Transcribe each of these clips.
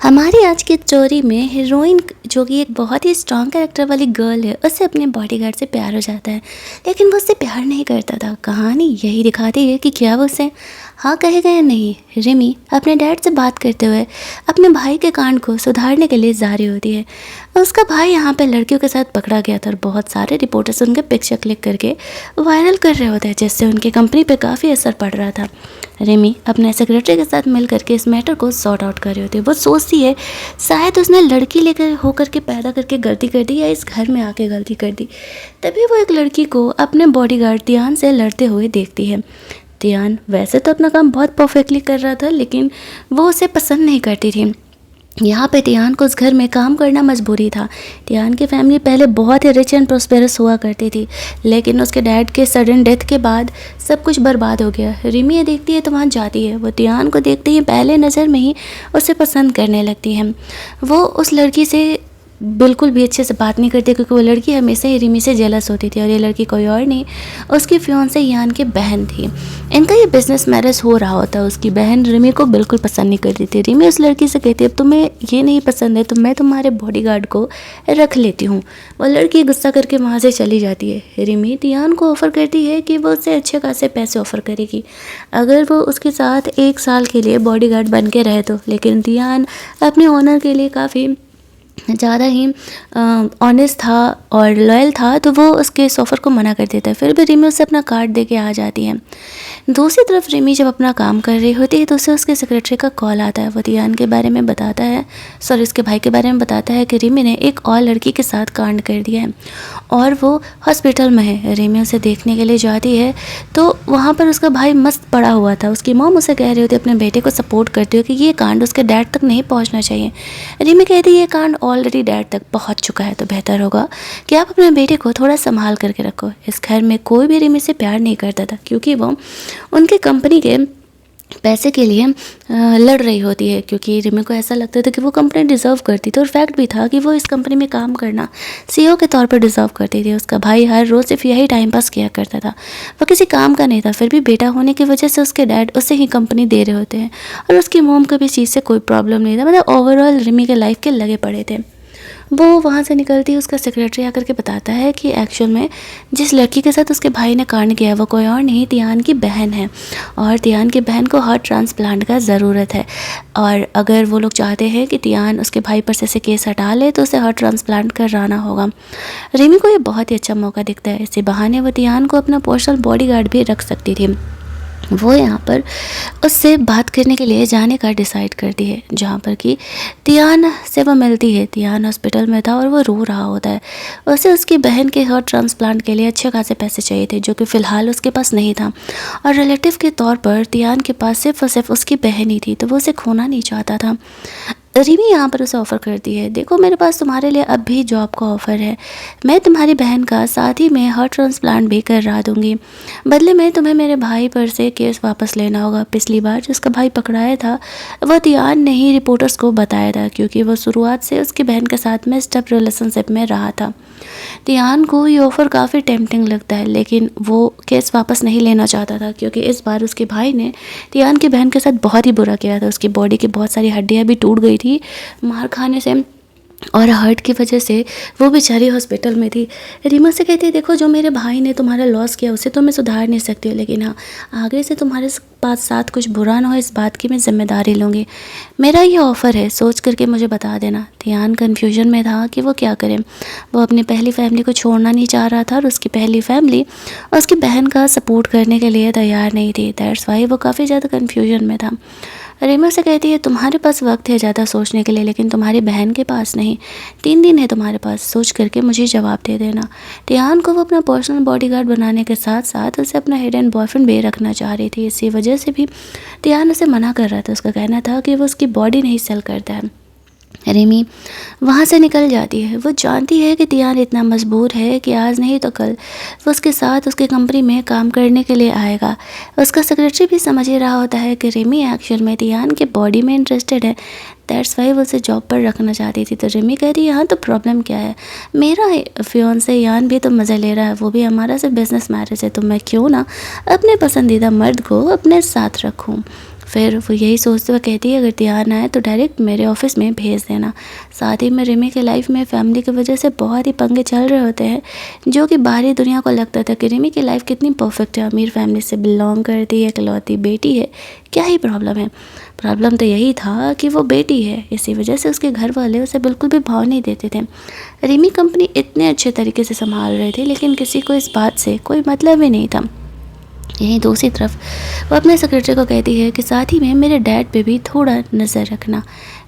हमारी आज की स्टोरी में हीरोइन जो कि एक बहुत ही स्ट्रॉन्ग कैरेक्टर वाली गर्ल है, उससे अपने बॉडीगार्ड से प्यार हो जाता है। लेकिन वो उससे प्यार नहीं करता था। कहानी यही दिखाती है कि क्या वो उसे हाँ कहेगा या नहीं। रिमी अपने डैड से बात करते हुए अपने भाई के कांड को सुधारने के लिए जा रही होती है। उसका भाई यहाँ पे लड़कियों के साथ पकड़ा गया था और बहुत सारे रिपोर्टर्स उनके पिक्चर क्लिक करके वायरल कर रहे होते हैं, जिससे उनकी कंपनी पे काफ़ी असर पड़ रहा था। रिमी अपने सेक्रेटरी के साथ मिल करके इस मैटर को सॉर्ट आउट कर रही होती है। वो सोचती है शायद उसने लड़की लेकर होकर के पैदा करके गलती कर दी या इस घर में आके गलती कर दी। तभी वो एक लड़की को अपने बॉडीगार्ड तियान से लड़ते हुए देखती है। तियान वैसे तो अपना काम बहुत परफेक्टली कर रहा था, लेकिन वो उसे पसंद नहीं करती थी। यहाँ पे तियान को उस घर में काम करना मजबूरी था। तियान की फैमिली पहले बहुत ही रिच एंड प्रोस्पेरस हुआ करती थी, लेकिन उसके डैड के सडन डेथ के बाद सब कुछ बर्बाद हो गया। रिमी ये देखती है तो वहाँ जाती है। वो तियान को देखते ही पहले नज़र में ही उसे पसंद करने लगती है। वो उस लड़की से बिल्कुल भी अच्छे से बात नहीं करती, क्योंकि वो लड़की हमेशा ही रिमी से जेलस होती थी। और ये लड़की कोई और नहीं, उसकी फियांसे यान की बहन थी। इनका ये बिजनेस मैरिज हो रहा होता। उसकी बहन रिमी को बिल्कुल पसंद नहीं करती थी। रिमी उस लड़की से कहती है अब तुम्हें ये नहीं पसंद है तो मैं तुम्हारे बॉडीगार्ड को रख लेती हूँ। वो लड़की गुस्सा करके वहाँ से चली जाती है। रिमी तियान को ऑफ़र करती है कि वो उससे अच्छे खासे पैसे ऑफ़र करेगी अगर वो उसके साथ 1 साल के लिए बॉडीगार्ड बन के रहे तो। लेकिन तियान अपने ऑनर के लिए काफ़ी ज़्यादा ही ऑनेस्ट था और लॉयल था, तो वो उसके इस ऑफ़र को मना कर देता है। फिर भी रिमी उसे अपना कार्ड दे के आ जाती है। दूसरी तरफ रिमी जब अपना काम कर रही होती है तो उसे उसके सेक्रेटरी का कॉल आता है। वो तियान के बारे में बताता है, सॉरी उसके भाई के बारे में बताता है कि रिमी ने एक और लड़की के साथ कांड कर दिया है और वो हॉस्पिटल में है। रिमी उसे देखने के लिए जाती है तो वहाँ पर उसका भाई मस्त पड़ा हुआ था। उसकी मॉम उसे कह रही होती है, अपने बेटे को सपोर्ट करती हो कि ये कांड उसके डैड तक नहीं पहुँचना चाहिए। रिमी कहती है ये कांड ऑलरेडी डैड तक पहुंच चुका है, तो बेहतर होगा कि आप अपने बेटे को थोड़ा संभाल करके रखो। इस घर में कोई भी रिमी से प्यार नहीं करता था, क्योंकि वो उनके कंपनी के पैसे के लिए लड़ रही होती है, क्योंकि रिमी को ऐसा लगता था कि वो कंपनी डिज़र्व करती थी। और फैक्ट भी था कि वो इस कंपनी में काम करना सीईओ के तौर पर डिज़र्व करती थी। उसका भाई हर रोज़ सिर्फ यही टाइम पास किया करता था, वो किसी काम का नहीं था। फिर भी बेटा होने की वजह से उसके डैड उसे ही कंपनी दे रहे होते हैं और उसकी मोम को भी इस चीज़ से कोई प्रॉब्लम नहीं था। मतलब ओवरऑल रिमी के लाइफ के लगे पड़े थे। वो वहाँ से निकलती है, उसका सेक्रेटरी आकर के बताता है कि एक्चुअल में जिस लड़की के साथ उसके भाई ने कांड किया वो कोई और नहीं, तियान की बहन है। और तियान की बहन को हार्ट ट्रांसप्लांट का ज़रूरत है, और अगर वो लोग चाहते हैं कि तियान उसके भाई पर से केस हटा ले तो उसे हार्ट ट्रांसप्लांट कराना होगा। रिमी को ये बहुत ही अच्छा मौका दिखता है। इसी बहाने वो तियान को अपना पर्सनल बॉडीगार्ड भी रख सकती थी। वो यहाँ पर उससे बात करने के लिए जाने का डिसाइड करती है, जहाँ पर कि तियान से वो मिलती है। तियान हॉस्पिटल में था और वो रो रहा होता है। उसे उसकी बहन के हार्ट ट्रांसप्लांट के लिए अच्छे खासे पैसे चाहिए थे, जो कि फ़िलहाल उसके पास नहीं था। और रिलेटिव के तौर पर तियान के पास सिर्फ और सिर्फ उसकी बहन ही थी, तो वो उसे खोना नहीं चाहता था। रिमी यहाँ पर उसे ऑफ़र करती है, देखो मेरे पास तुम्हारे लिए अब भी जॉब का ऑफ़र है, मैं तुम्हारी बहन का साथ ही में हार्ट ट्रांसप्लांट भी करवा दूँगी। बदले में तुम्हें मेरे भाई पर से केस वापस लेना होगा। पिछली बार जो उसका भाई पकड़ाया था वो तियान ने ही रिपोर्टर्स को बताया था, क्योंकि वो शुरुआत से उसकी बहन के साथ में स्टेप रिलेशनशिप में रहा था। तियान को ये ऑफ़र काफ़ी टेम्पटिंग लगता है, लेकिन वो केस वापस नहीं लेना चाहता था, क्योंकि इस बार उसके भाई ने तियान की बहन के साथ बहुत ही बुरा किया था। उसकी बॉडी की बहुत सारी हड्डियाँ भी टूट गई थी मार खाने से, और हार्ट की वजह से वो बेचारी हॉस्पिटल में थी। रीमा से कहती है, देखो जो मेरे भाई ने तुम्हारा लॉस किया उसे तो मैं सुधार नहीं सकती हूँ, लेकिन हाँ आगे से तुम्हारे पास साथ कुछ बुरा ना हो इस बात की मैं जिम्मेदारी लूँगी। मेरा ये ऑफ़र है, सोच करके मुझे बता देना। तियान कन्फ्यूजन में था कि वो क्या करे। वो अपनी पहली फैमिली को छोड़ना नहीं चाह रहा था और उसकी पहली फैमिली उसकी बहन का सपोर्ट करने के लिए तैयार नहीं थी। दैट्स वाई वो काफ़ी ज़्यादा कन्फ्यूजन में था। रीमा से कहती है, तुम्हारे पास वक्त है ज़्यादा सोचने के लिए, लेकिन तुम्हारी बहन के पास नहीं। 3 दिन है तुम्हारे पास, सोच करके मुझे जवाब दे देना। तियान को वो अपना पर्सनल बॉडीगार्ड बनाने के साथ साथ उसे अपना हिडन बॉयफ्रेंड भी रखना चाह रही थी। इसी वजह से भी तियान उसे मना कर रहा था। उसका कहना था कि वो उसकी बॉडी नहीं सेल करता है। रिमी वहाँ से निकल जाती है। वो जानती है कि तियान इतना मजबूर है कि आज नहीं तो कल वो उसके साथ उसकी कंपनी में काम करने के लिए आएगा। उसका सेक्रेटरी भी समझ ही रहा होता है कि रिमी एक्चुअल में तियान के बॉडी में इंटरेस्टेड है। दैट्स वाई वो उसे जॉब पर रखना चाहती थी। तो रिमी कह रही है, यहाँ तो प्रॉब्लम क्या है, मेरा फियांसे यान भी तो मज़े ले रहा है, वो भी हमारा से बिजनेस मैरिज है, तो मैं क्यों ना अपने पसंदीदा मर्द को अपने साथ रखूँ। फिर वो यही सोचते हुए कहती है अगर ध्यान आए तो डायरेक्ट मेरे ऑफिस में भेज देना। साथ ही में रिमी के लाइफ में फैमिली की वजह से बहुत ही पंगे चल रहे होते हैं, जो कि बाहरी दुनिया को लगता था कि रिमी की लाइफ कितनी परफेक्ट है, अमीर फैमिली से बिलोंग करती है, इकलौती बेटी है, क्या ही प्रॉब्लम है। प्रॉब्लम तो यही था कि वो बेटी है, इसी वजह से उसके घर वाले उसे बिल्कुल भी भाव नहीं देते थे। रिमी कंपनी इतने अच्छे तरीके से संभाल रहे थे, लेकिन किसी को इस बात से कोई मतलब ही नहीं था। यहीं दूसरी तरफ वो अपने सेक्रेटरी को कहती है कि साथ ही में मेरे डैड पे भी थोड़ा नज़र रखना।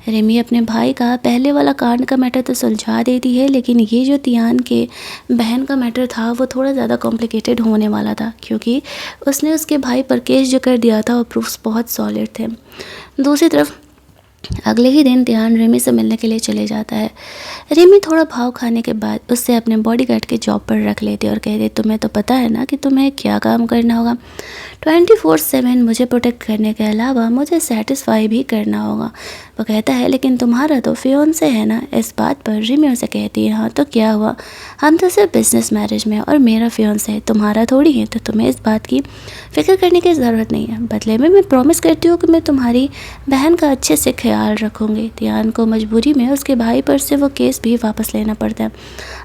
रिमी अपने भाई का पहले वाला कांड का मैटर तो सुलझा देती है, लेकिन ये जो तियान के बहन का मैटर था वो थोड़ा ज़्यादा कॉम्प्लिकेटेड होने वाला था, क्योंकि उसने उसके भाई पर केस जो कर दिया था और प्रूफ्स बहुत सॉलिड थे। दूसरी तरफ अगले ही दिन ध्यान रिमी से मिलने के लिए चले जाता है। रिमी थोड़ा भाव खाने के बाद उससे अपने बॉडीगार्ड के जॉब पर रख लेती है और कहती तुम्हें तो पता है ना कि तुम्हें क्या काम करना होगा, 24/7 मुझे प्रोटेक्ट करने के अलावा मुझे सेटिस्फाई भी करना होगा। वो कहता है लेकिन तुम्हारा तो फियोंसे है ना। इस बात पर रिमी उसे कहती है हाँ तो क्या हुआ, हम तो सिर्फ बिजनेस मैरिज में और मेरा फियोंसे है, तुम्हारा थोड़ी है, तो तुम्हें इस बात की फ़िक्र करने की ज़रूरत नहीं है। बदले में मैं प्रॉमिस करती हूँ कि मैं तुम्हारी बहन का अच्छे से ख्याल रखूँगी। ध्यान को मजबूरी में उसके भाई पर से वो केस भी वापस लेना पड़ता है।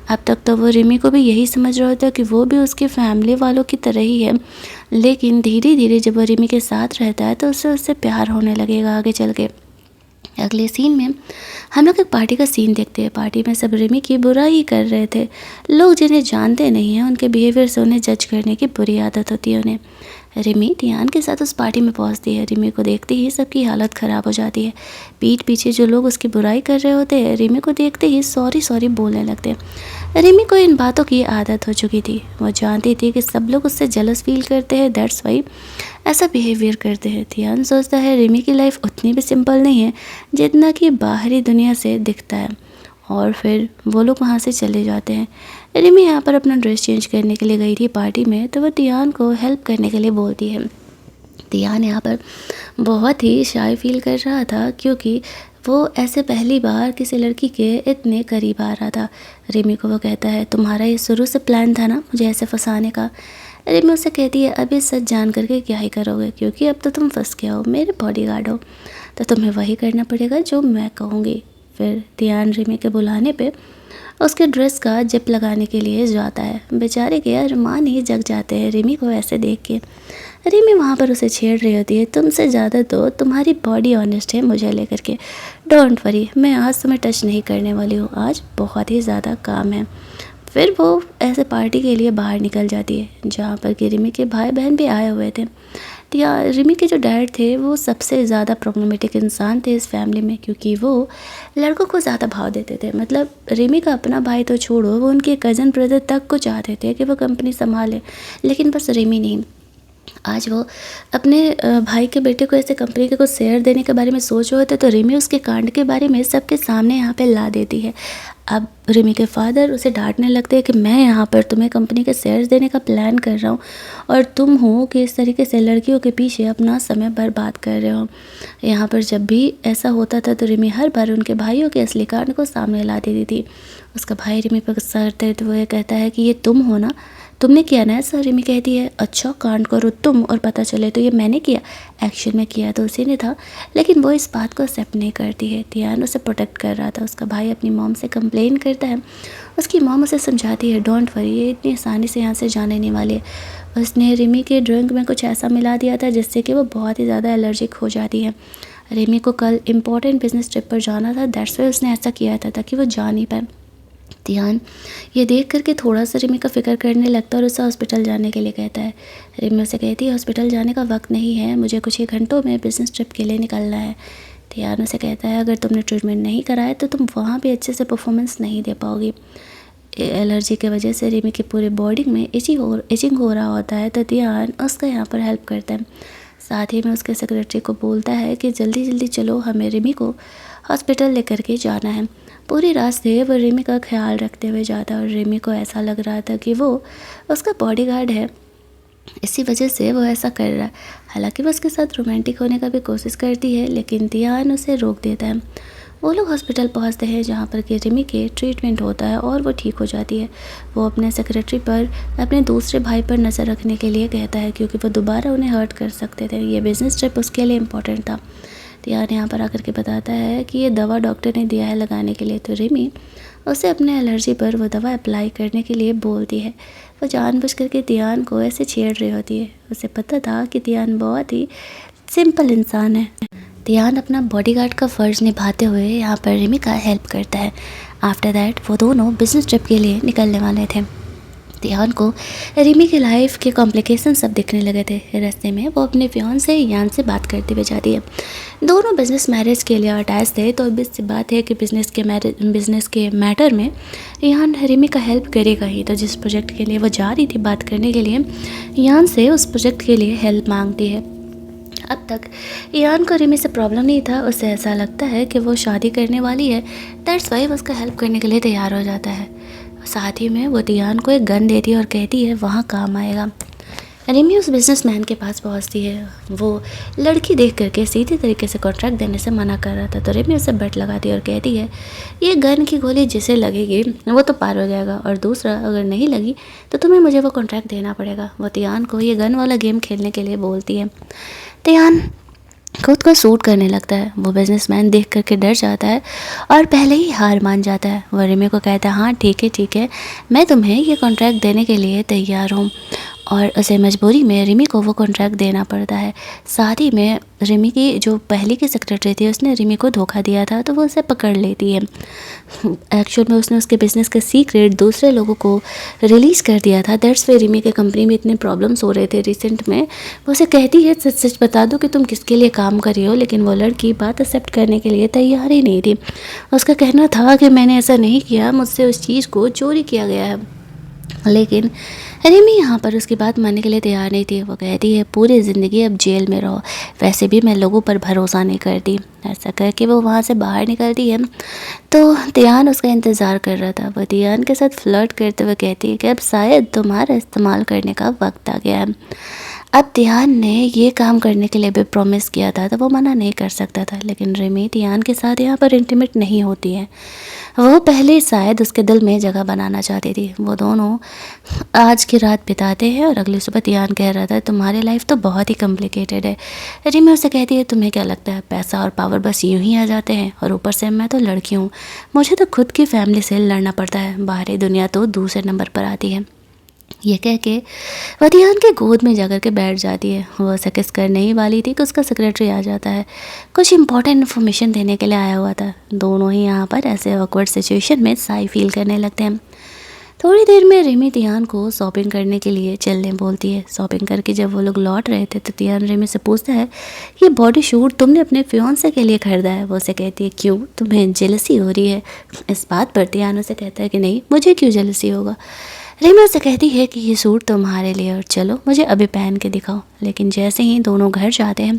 अब तक तो वो रिमी को भी यही समझ रहा होता कि वो भी उसकी फैमिली वालों की तरह ही है, लेकिन धीरे धीरे जब वो रिमी के साथ रहता है तो उससे प्यार होने लगेगा आगे चल के। अगले सीन में हम लोग एक पार्टी का सीन देखते हैं। पार्टी में सब रिमी की बुराई कर रहे थे। लोग जिन्हें जानते नहीं हैं उनके बिहेवियर से उन्हें जज करने की बुरी आदत होती है उन्हें। रिमी ध्यान के साथ उस पार्टी में पहुंचती है। रिमी को देखते ही सबकी हालत ख़राब हो जाती है। पीठ पीछे जो लोग उसकी बुराई कर रहे होते हैं रिमी को देखते ही सॉरी सॉरी बोलने लगते हैं। रिमी को इन बातों की आदत हो चुकी थी। वो जानती थी कि सब लोग उससे जेलस फील करते हैं, दैट्स वाई ऐसा बिहेवियर करते हैं। ध्यान सोचता है रिमी की लाइफ उतनी भी सिंपल नहीं है जितना कि बाहरी दुनिया से दिखता है, और फिर वो लोग वहाँ से चले जाते हैं। रिमी यहाँ पर अपना ड्रेस चेंज करने के लिए गई थी पार्टी में, तो वो तियान को हेल्प करने के लिए बोलती है। तियान यहाँ पर बहुत ही शाय फील कर रहा था, क्योंकि वो ऐसे पहली बार किसी लड़की के इतने करीब आ रहा था। रिमी को वो कहता है तुम्हारा ये शुरू से प्लान था ना मुझे ऐसे फंसाने का। रिमी उससे कहती है अभी सच जान करके क्या ही करोगे, क्योंकि अब तो तुम फंस गए हो, मेरे बॉडीगार्ड हो, तो तुम्हें वही करना पड़ेगा जो मैं कहूँगी। फिर ध्यान रिमी के बुलाने पे उसके ड्रेस का जिप लगाने के लिए जाता है। बेचारे के अरमान ही जग जाते हैं रिमी को ऐसे देख के। रिमी वहाँ पर उसे छेड़ रही होती है तुमसे ज़्यादा तो तुम्हारी बॉडी ऑनेस्ट है मुझे लेकर के, डोंट वरी मैं आज तुम्हें टच नहीं करने वाली हूँ, आज बहुत ही ज़्यादा काम है। फिर वो ऐसे पार्टी के लिए बाहर निकल जाती है, जहाँ पर कि रिमी के भाई बहन भी आए हुए थे। या रिमी के जो डैड थे वो सबसे ज़्यादा प्रॉब्लमेटिक इंसान थे इस फैमिली में, क्योंकि वो लड़कों को ज़्यादा भाव देते थे। मतलब रिमी का अपना भाई तो छोड़ो, वो उनके कज़न ब्रदर तक को चाहते थे कि वो कंपनी संभाले, लेकिन बस रिमी नहीं। आज वो अपने भाई के बेटे को ऐसे कंपनी के कुछ शेयर देने के बारे में सोच रहे थे, तो रिमी उसके कांड के बारे में सबके सामने यहाँ पे ला देती है। अब रिमी के फादर उसे डांटने लगते हैं कि मैं यहाँ पर तुम्हें कंपनी के शेयर्स देने का प्लान कर रहा हूँ और तुम हो कि इस तरीके से लड़कियों के पीछे अपना समय बर्बाद कर रहे हो। यहाँ पर जब भी ऐसा होता था तो रिमी हर बार उनके भाइयों के असली कांड को सामने ला देती थी। उसका भाई रिमी पर गुस्सा करते हैं तो वो ये कहता है कि ये तुम हो ना, तुमने किया ना ऐसा। रिमी कहती है अच्छा कांड करो तुम और पता चले तो ये मैंने किया, एक्शन में किया तो उसी ने था, लेकिन वो इस बात को एक्सेप्ट नहीं करती है। ध्यान उसे प्रोटेक्ट कर रहा था। उसका भाई अपनी मॉम से कंप्लेन करता है। उसकी मॉम उसे समझाती है डोंट वरी ये इतनी आसानी से यहाँ से जाने नहीं वाली है। उसने रिमी के ड्रिंक में कुछ ऐसा मिला दिया था जिससे कि वो बहुत ही ज़्यादा एलर्जिक हो जाती है। रिमी को कल इम्पोर्टेंट बिजनेस ट्रिप पर जाना था, दैट्स वाई उसने ऐसा किया था ताकि वो जा नहीं पाए। ध्यान ये देख करके थोड़ा सा रिमी का फिक्र करने लगता है और उसे हॉस्पिटल जाने के लिए कहता है। रिमी उसे कहती है हॉस्पिटल जाने का वक्त नहीं है, मुझे कुछ ही घंटों में बिजनेस ट्रिप के लिए निकलना है। ध्यान उसे कहता है अगर तुमने ट्रीटमेंट नहीं कराया तो तुम वहाँ भी अच्छे से परफॉर्मेंस नहीं दे पाओगी। एलर्जी की वजह से रिमी की पूरी बॉडी में इचिंग हो रहा होता है, तो ध्यान उसका यहाँ पर हेल्प करता है। साथ ही में उसके सेक्रेटरी को बोलता है कि जल्दी जल्दी चलो, हमें रिमी को हॉस्पिटल लेकर के जाना है। पूरी रास्ते वो रिमी का ख्याल रखते हुए जाता है और रिमी को ऐसा लग रहा था कि वो उसका बॉडीगार्ड है, इसी वजह से वो ऐसा कर रहा है। हालांकि वो उसके साथ रोमांटिक होने का भी कोशिश करती है, लेकिन ध्यान उसे रोक देता है। वो लोग हॉस्पिटल पहुंचते हैं जहां पर कि रिमी के ट्रीटमेंट होता है और वो ठीक हो जाती है। वो अपने सेक्रेटरी पर अपने दूसरे भाई पर नज़र रखने के लिए कहता है क्योंकि वो दोबारा उन्हें हर्ट कर सकते थे। ये बिज़नेस ट्रिप उसके लिए इम्पोर्टेंट था। तियान यहाँ पर आकर के बताता है कि ये दवा डॉक्टर ने दिया है लगाने के लिए। तो रिमी उसे अपने एलर्जी पर वो दवा अप्लाई करने के लिए बोलती है। वो जानबूझ करके तियान को ऐसे छेड़ रही होती है। उसे पता था कि तियान बहुत ही सिंपल इंसान है। तियान अपना बॉडीगार्ड का फ़र्ज़ निभाते हुए यहाँ पर रिमी का हेल्प करता है। आफ्टर दैट वो दोनों बिजनेस ट्रिप के लिए निकलने वाले थे। तियान को रिमी की लाइफ के कॉम्प्लिकेशन सब दिखने लगे थे। रास्ते में वो अपने फियांसे से यान से बात करते हुए जाती है। दोनों बिजनेस मैरिज के लिए अटैच थे, तो अब इससे बात है कि बिजनेस के मैटर में यान रिमी का हेल्प करेगा ही। तो जिस प्रोजेक्ट के लिए वो जा रही थी बात करने के लिए, यान से उस प्रोजेक्ट के लिए हेल्प मांगती है। अब तक यान को रिमी से प्रॉब्लम नहीं था। उसे ऐसा लगता है कि वो शादी करने वाली है, दैट्स वाई वो उसका हेल्प करने के लिए तैयार हो जाता है। साथ ही में वो तियान को एक गन देती है और कहती है वहाँ काम आएगा। रिमी उस बिजनेसमैन के पास पहुँचती है। वो लड़की देख करके सीधे तरीके से कॉन्ट्रैक्ट देने से मना कर रहा था। तो रिमी उसे बट लगाती है और कहती है ये गन की गोली जिसे लगेगी वो तो पार हो जाएगा, और दूसरा अगर नहीं लगी तो तुम्हें मुझे वो कॉन्ट्रैक्ट देना पड़ेगा। वो तियान को ये गन वाला गेम खेलने के लिए बोलती है। तियान खुद को सूट करने लगता है। वो बिजनेसमैन देख करके डर जाता है और पहले ही हार मान जाता है। वो रिमी को कहता है हाँ ठीक है, मैं तुम्हें ये कॉन्ट्रैक्ट देने के लिए तैयार हूँ। और उसे मजबूरी में रिमी को वो कॉन्ट्रैक्ट देना पड़ता है। साथ ही में रिमी की जो पहले की सेक्रेटरी थी उसने रिमी को धोखा दिया था, तो वो उसे पकड़ लेती है। एक्चुअल में उसने उसके बिज़नेस का सीक्रेट दूसरे लोगों को रिलीज़ कर दिया था। दैट्स वे रिमी के कंपनी में इतने प्रॉब्लम्स हो रहे थे रिसेंट में। वो उसे कहती है सच सच बता दो कि तुम किसके लिए काम कर रही हो, लेकिन वो लड़की बात एक्सेप्ट करने के लिए तैयार ही नहीं थी। उसका कहना था कि मैंने ऐसा नहीं किया, मुझसे उस चीज़ को चोरी किया गया है। लेकिन रिमी यहाँ पर उसकी बात मानने के लिए तैयार नहीं थी। वो कहती है पूरी ज़िंदगी अब जेल में रहो, वैसे भी मैं लोगों पर भरोसा नहीं करती। ऐसा करके वो वहाँ से बाहर निकलती है। तो तियान उसका इंतज़ार कर रहा था। वो तियान के साथ फ्लर्ट करते हुए कहती है कि अब शायद तुम्हारा इस्तेमाल करने का वक्त आ गया है। अब तियान ने ये काम करने के लिए भी प्रॉमिस किया था, तो वो मना नहीं कर सकता था। लेकिन रिमी तियान के साथ यहाँ पर इंटीमेट नहीं होती है। वो पहले शायद उसके दिल में जगह बनाना चाहती थी। वो दोनों आज की रात बिताते हैं और अगली सुबह तियान कह रहा था तुम्हारी लाइफ तो बहुत ही कॉम्प्लिकेटेड है। रिमी उसे कहती है तुम्हें क्या लगता है पैसा और पावर बस यूं ही आ जाते हैं, और ऊपर से मैं तो लड़की हूँ, मुझे तो खुद की फैमिली से लड़ना पड़ता है, बाहरी दुनिया तो दूसरे नंबर पर आती है। ये कह के वो तियान के गोद में जाकर के बैठ जाती है। वो उसे किस करने ही वाली थी कि उसका सेक्रेटरी आ जाता है। कुछ इंपॉर्टेंट इन्फॉर्मेशन देने के लिए आया हुआ था। दोनों ही यहाँ पर ऐसे ऑकवर्ड सिचुएशन में साई फील करने लगते हैं। थोड़ी देर में रिमी तियान को शॉपिंग करने के लिए चलने बोलती है। शॉपिंग करके जब वो लोग लौट रहे थे तो तियान रिमी से पूछता है ये बॉडी सूट तुमने अपने फियांसे के लिए खरीदा है। वो उसे कहती है क्यों, तुम्हें जेलसी हो रही है? इस बात पर तियान उसे कहता है कि नहीं, मुझे क्यों जेलसी होगा। रिमी उसे कहती है कि ये सूट तुम्हारे लिए, और चलो मुझे अभी पहन के दिखाओ। लेकिन जैसे ही दोनों घर जाते हैं,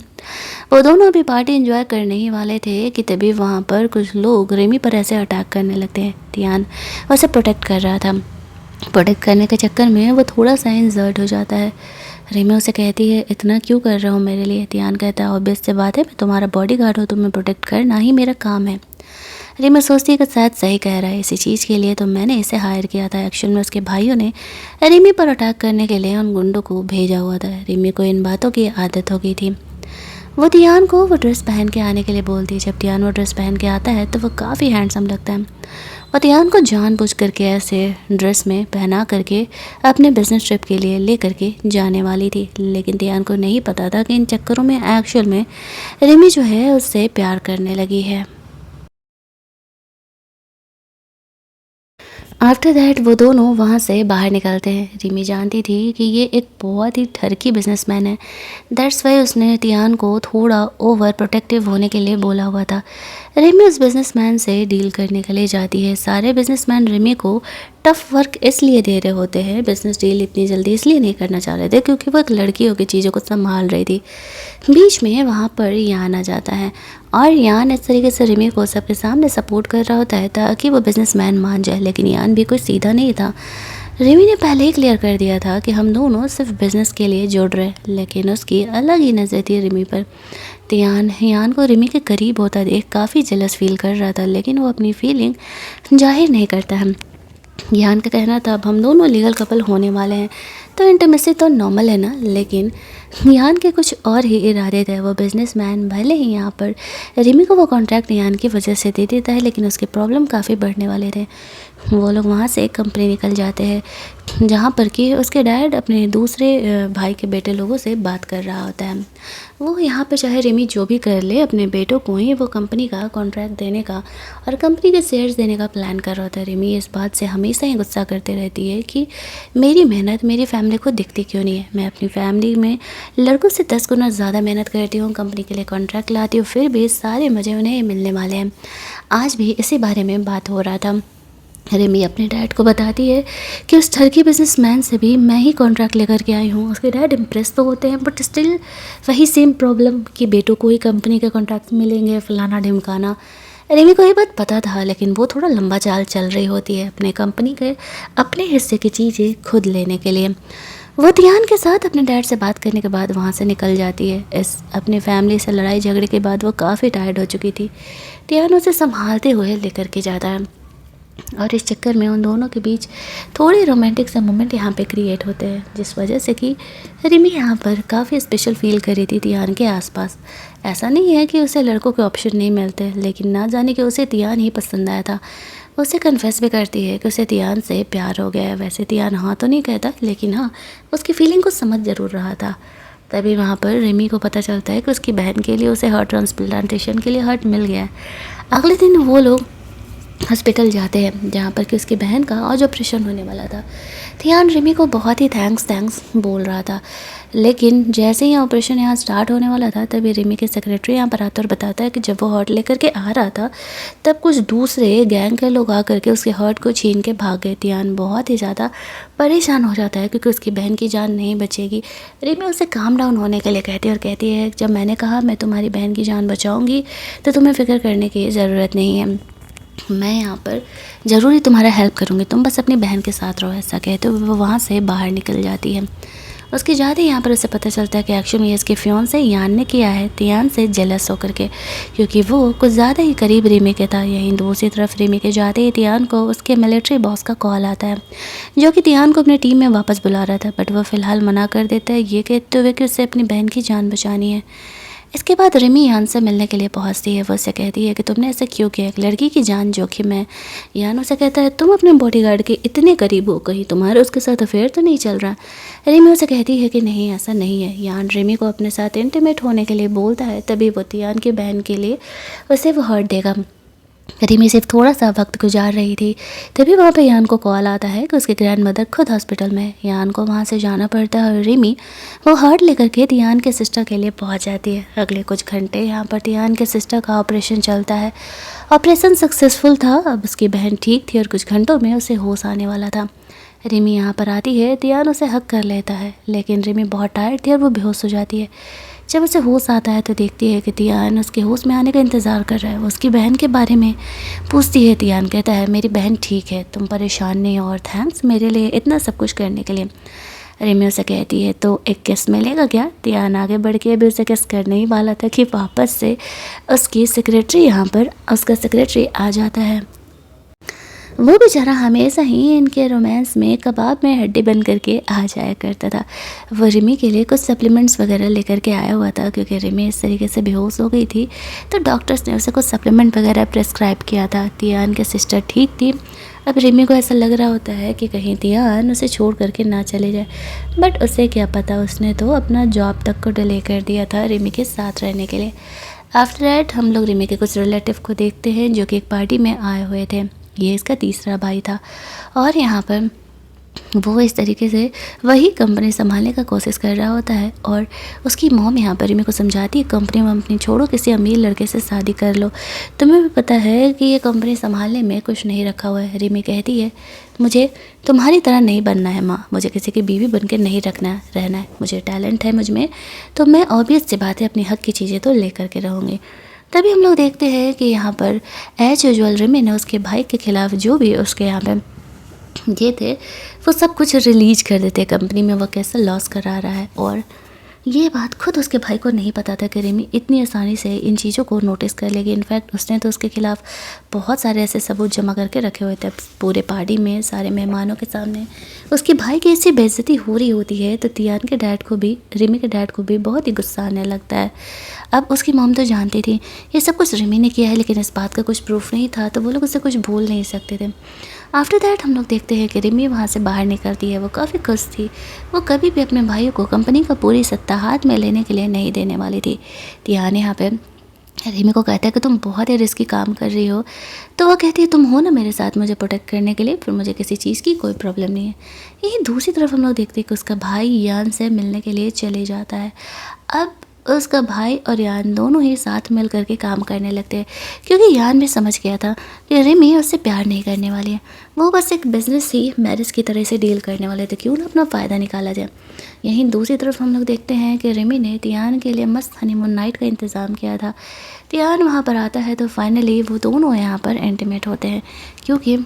वो दोनों अभी पार्टी एंजॉय करने ही वाले थे कि तभी वहाँ पर कुछ लोग रिमी पर ऐसे अटैक करने लगते हैं। तियान उसे प्रोटेक्ट कर रहा था। प्रोटेक्ट करने के चक्कर में वो थोड़ा सा इंजर्ड हो जाता है। रिमी उसे कहती है इतना क्यों कर रहा हूँ मेरे लिए? तियान कहता है ऑब्वियस से बात है, मैं तुम्हारा बॉडीगार्ड हूँ, तुम्हें प्रोटेक्ट करना ही मेरा काम है। रिमी सोचती है कि शायद सही कह रहा है, इसी चीज़ के लिए तो मैंने इसे हायर किया था। एक्चुअल में उसके भाइयों ने रिमी पर अटैक करने के लिए उन गुंडों को भेजा हुआ था। रिमी को इन बातों की आदत हो गई थी। वो तियान को वो ड्रेस पहन के आने के लिए बोलती है। जब तियान वो ड्रेस पहन के आता है तो वो काफ़ी हैंडसम लगता है। वो तियान को जानबूझ करके ऐसे ड्रेस में पहना करके अपने बिजनेस ट्रिप के लिए ले करके जाने वाली थी। लेकिन तियान को नहीं पता था कि इन चक्करों में एक्चुअल में रिमी जो है उससे प्यार करने लगी है। आफ्टर दैट वो दोनों वहाँ से बाहर निकलते हैं। रिमी जानती थी कि ये एक बहुत ही ठरकी बिजनेसमैन है, दैट्स वाई उसने तियान को थोड़ा ओवर प्रोटेक्टिव होने के लिए बोला हुआ था। रिमी उस बिजनेसमैन से डील करने के लिए जाती है। सारे बिजनेसमैन रिमी को टफ़ वर्क इसलिए दे रहे होते हैं, बिजनेस डील इतनी जल्दी इसलिए नहीं करना चाह रहे थे क्योंकि वो एक लड़की होकर चीज़ों को संभाल रही थी। बीच में वहाँ पर यान आ जाता है और यान इस तरीके से रिमी को सबके सामने सपोर्ट कर रहा होता है ताकि वो बिजनेसमैन मान जाए। लेकिन यान भी कोई सीधा नहीं था। रिमी ने पहले ही क्लियर कर दिया था कि हम दोनों सिर्फ बिजनेस के लिए जुड़ रहे, लेकिन उसकी अलग ही नज़र थी रिमी पर। यान को रिमी के करीब होता देख काफ़ी जेलस फील कर रहा था, लेकिन वो अपनी फीलिंग जाहिर नहीं करता है। यान का कहना था अब हम दोनों लीगल कपल होने वाले हैं, तो इंटीमेसी तो नॉर्मल है ना। लेकिन यान के कुछ और ही इरादे थे। वो बिजनेसमैन भले ही यहाँ पर रिमी को वो कॉन्ट्रैक्ट यान की वजह से दे देता है, लेकिन उसके प्रॉब्लम काफ़ी बढ़ने वाले थे। वो लोग वहाँ से कंपनी निकल जाते हैं जहाँ पर कि उसके डैड अपने दूसरे भाई के बेटे लोगों से बात कर रहा होता है। वो यहाँ पर चाहे रिमी जो भी कर ले, अपने बेटों को ही वो कंपनी का कॉन्ट्रैक्ट देने का और कंपनी के शेयर्स देने का प्लान कर रहा होता है। रिमी इस बात से हमेशा ही गुस्सा करती रहती है कि मेरी मेहनत मेरी फैमिली को दिखती क्यों नहीं है। मैं अपनी फैमिली में लड़कों से 10 गुना ज़्यादा मेहनत करती हूँ, कंपनी के लिए कॉन्ट्रैक्ट लाती हूँ, फिर भी सारे मज़े उन्हें मिलने वाले हैं। आज भी इसी बारे में बात हो रहा था। रिमी अपने डैड को बताती है कि उस ठरकी बिजनेसमैन से भी मैं ही कॉन्ट्रैक्ट लेकर के आई हूँ। उसके डैड इम्प्रेस तो होते हैं, बट स्टिल वही सेम प्रॉब्लम कि बेटों को ही कंपनी के कॉन्ट्रैक्ट मिलेंगे, फलाना ढिमकाना। रिमी को ये बात पता था, लेकिन वो थोड़ा लंबा चाल चल रही होती है अपने कंपनी के अपने हिस्से की चीज़ें खुद लेने के लिए। वो तियान के साथ अपने डैड से बात करने के बाद वहाँ से निकल जाती है। इस अपनी फैमिली से लड़ाई झगड़े के बाद वो काफ़ी टायर्ड हो चुकी थी। तियान उसे संभालते हुए लेकर के जाता है और इस चक्कर में उन दोनों के बीच थोड़े रोमांटिक से मोमेंट यहाँ पे क्रिएट होते हैं, जिस वजह से कि रिमी यहाँ पर काफ़ी स्पेशल फील कर रही थी तियान के आसपास। ऐसा नहीं है कि उसे लड़कों के ऑप्शन नहीं मिलते, लेकिन ना जाने कि उसे तियान ही पसंद आया था। उसे कन्फेस भी करती है कि उसे तियान से प्यार हो गया है। वैसे तियान हाँ तो नहीं कहता, लेकिन हाँ उसकी फीलिंग को समझ ज़रूर रहा था। तभी वहाँ पर रिमी को पता चलता है कि उसकी बहन के लिए उसे हार्ट ट्रांसप्लांटेशन के लिए हार्ट मिल गया है। अगले दिन वो लोग हॉस्पिटल जाते हैं जहाँ पर कि उसकी बहन का आज ऑपरेशन होने वाला था। थियान रिमी को बहुत ही थैंक्स बोल रहा था, लेकिन जैसे ही ऑपरेशन यहाँ स्टार्ट होने वाला था तभी रिमी के सेक्रेटरी यहाँ पर आता और बताता है कि जब वो हार्ट लेकर के आ रहा था तब कुछ दूसरे गैंग के लोग आकर के उसके हार्ट को छीन के भाग गए। थियान बहुत ही ज़्यादा परेशान हो जाता है क्योंकि उसकी बहन की जान नहीं बचेगी। रिमी उसे काम डाउन होने के लिए कहती है और कहती है जब मैंने कहा मैं तुम्हारी बहन की जान बचाऊँगी तो तुम्हें फ़िक्र करने की ज़रूरत नहीं है, मैं यहाँ पर ज़रूरी तुम्हारा हेल्प करूँगी, तुम बस अपनी बहन के साथ रहो। ऐसा कहते हुए वो वहाँ से बाहर निकल जाती है। उसके जाते यहाँ पर उसे पता चलता है कि एक्चुअली ये इसके फियांसे यान ने किया है तियान से जेलस होकर के, क्योंकि वो कुछ ज़्यादा ही करीब रिमी के था। यहीं दूसरी तरफ रिमी के जाते ही तियान को उसके मिलिट्री बॉस का कॉल आता है, जो कि तियान को अपनी टीम में वापस बुला रहा था, बट वो फ़िलहाल मना कर देता है ये कहते हुए कि उसे अपनी बहन की जान बचानी है। इसके बाद रिमी यान से मिलने के लिए पहुंचती है। वो उसे कहती है कि तुमने ऐसा क्यों किया, एक लड़की की जान जोखिम है। यान उसे कहता है तुम अपने बॉडीगार्ड के इतने करीब हो, कहीं तुम्हारा उसके साथ अफेयर तो नहीं चल रहा। रिमी उसे कहती है कि नहीं ऐसा नहीं है। यान रिमी को अपने साथ इंटीमेट होने के लिए बोलता है, तभी वो तियान की बहन के लिए उसे वो हर्ट देगा। रिमी सिर्फ थोड़ा सा वक्त गुजार रही थी, तभी वहाँ पे यान को कॉल आता है कि उसके ग्रैंड मदर खुद हॉस्पिटल में। यान को वहाँ से जाना पड़ता है और रिमी वो हार्ट लेकर के तियान के सिस्टर के लिए पहुँच जाती है। अगले कुछ घंटे यहाँ पर तियान के सिस्टर का ऑपरेशन चलता है। ऑपरेशन सक्सेसफुल था, अब उसकी बहन ठीक थी और कुछ घंटों में उसे होश आने वाला था। रिमी यहाँ पर आती है, तियान उसे हक कर लेता है, लेकिन रिमी बहुत टायर्ड थी और वो बेहोश हो जाती है। जब उसे होश आता है तो देखती है कि तियान उसके होश में आने का इंतज़ार कर रहा है। वो उसकी बहन के बारे में पूछती है। तियान कहता है मेरी बहन ठीक है, तुम परेशान नहीं हो और थैंक्स मेरे लिए इतना सब कुछ करने के लिए। रिमी उसे कहती है तो एक किस मिलेगा क्या। तियान आगे बढ़ के अभी उसे किस करने ही वाला था कि वापस से उसकी सेक्रेटरी यहाँ पर उसका सेक्रेटरी आ जाता है। वो बेचारा हमेशा ही इनके रोमांस में कबाब में हड्डी बन करके आ जाया करता था। वो रिमी के लिए कुछ सप्लीमेंट्स वगैरह लेकर के आया हुआ था, क्योंकि रिमी इस तरीके से बेहोश हो गई थी तो डॉक्टर्स ने उसे कुछ सप्लीमेंट वगैरह प्रेस्क्राइब किया था। तियान के सिस्टर ठीक थी। अब रिमी को ऐसा लग रहा होता है कि कहीं तियान उसे छोड़ करके ना चले जाए, बट उसे क्या पता, उसने तो अपना जॉब तक को डिले कर दिया था रिमी के साथ रहने के लिए। आफ्टर दैट हम लोग रिमी के कुछ रिलेटिव को देखते हैं जो कि एक पार्टी में आए हुए थे। ये इसका तीसरा भाई था और यहाँ पर वो इस तरीके से वही कंपनी संभालने का कोशिश कर रहा होता है। और उसकी मॉम यहाँ पर रिमी को समझाती है कंपनी वंपनी छोड़ो, किसी अमीर लड़के से शादी कर लो, तुम्हें भी पता है कि ये कंपनी संभालने में कुछ नहीं रखा हुआ है। रिमी कहती है मुझे तुम्हारी तरह नहीं बनना है माँ, मुझे किसी की बीवी बन के नहीं रहना है, मुझे टैलेंट है मुझ में, तो मैं ऑब्वियस सी बात है अपनी हक की चीज़ें तो ले करके रहूँगी। तभी हम लोग देखते हैं कि यहाँ पर एज यूजुअल रिमी ने उसके भाई के खिलाफ जो भी उसके यहाँ पे ये थे, वो सब कुछ रिलीज कर देते कंपनी में वो कैसा लॉस करा रहा है। और ये बात खुद उसके भाई को नहीं पता था कि रिमी इतनी आसानी से इन चीज़ों को नोटिस कर लेगी। इनफैक्ट उसने तो उसके खिलाफ बहुत सारे ऐसे सबूत जमा करके रखे हुए थे पूरे पार्टी में, सारे मेहमानों के सामने। उसके भाई की ऐसी बेइज्जती हो रही होती है तो तियान के डैड को भी, रिमी के डैड को भी बहुत ही गुस्सा आने लगता है। अब उसकी मॉम तो जानती थी ये सब कुछ रिमी ने किया है, लेकिन इस बात का कुछ प्रूफ नहीं था तो वो लोग उससे कुछ बोल नहीं सकते थे। आफ्टर दैट हम लोग देखते हैं कि रिमी वहाँ से बाहर निकलती है। वो काफ़ी खुश थी, वो कभी भी अपने भाइयों को कंपनी का पूरी सत्ता हाथ में लेने के लिए नहीं देने वाली थी। तियान यहाँ पे रिमी को कहता है कि तुम बहुत ही रिस्की काम कर रही हो, तो वो कहती है तुम हो ना मेरे साथ मुझे प्रोटेक्ट करने के लिए, फिर मुझे किसी चीज़ की कोई प्रॉब्लम नहीं है। यही दूसरी तरफ हम लोग देखते हैं कि उसका भाई यान से मिलने के लिए चले जाता है। अब उसका भाई और यान दोनों ही साथ मिल करके काम करने लगते हैं, क्योंकि यान भी समझ गया था कि रिमी उससे प्यार नहीं करने वाली है, वो बस एक बिजनेस ही मैरिज की तरह से डील करने वाले थे, क्यों ना अपना फ़ायदा निकाला जाए। यहीं दूसरी तरफ हम लोग देखते हैं कि रिमी ने तियान के लिए मस्त हनीमून नाइट का इंतज़ाम किया था। तियान वहाँ पर आता है तो फाइनली वो दोनों यहाँ पर इंटीमेट होते हैं, क्योंकि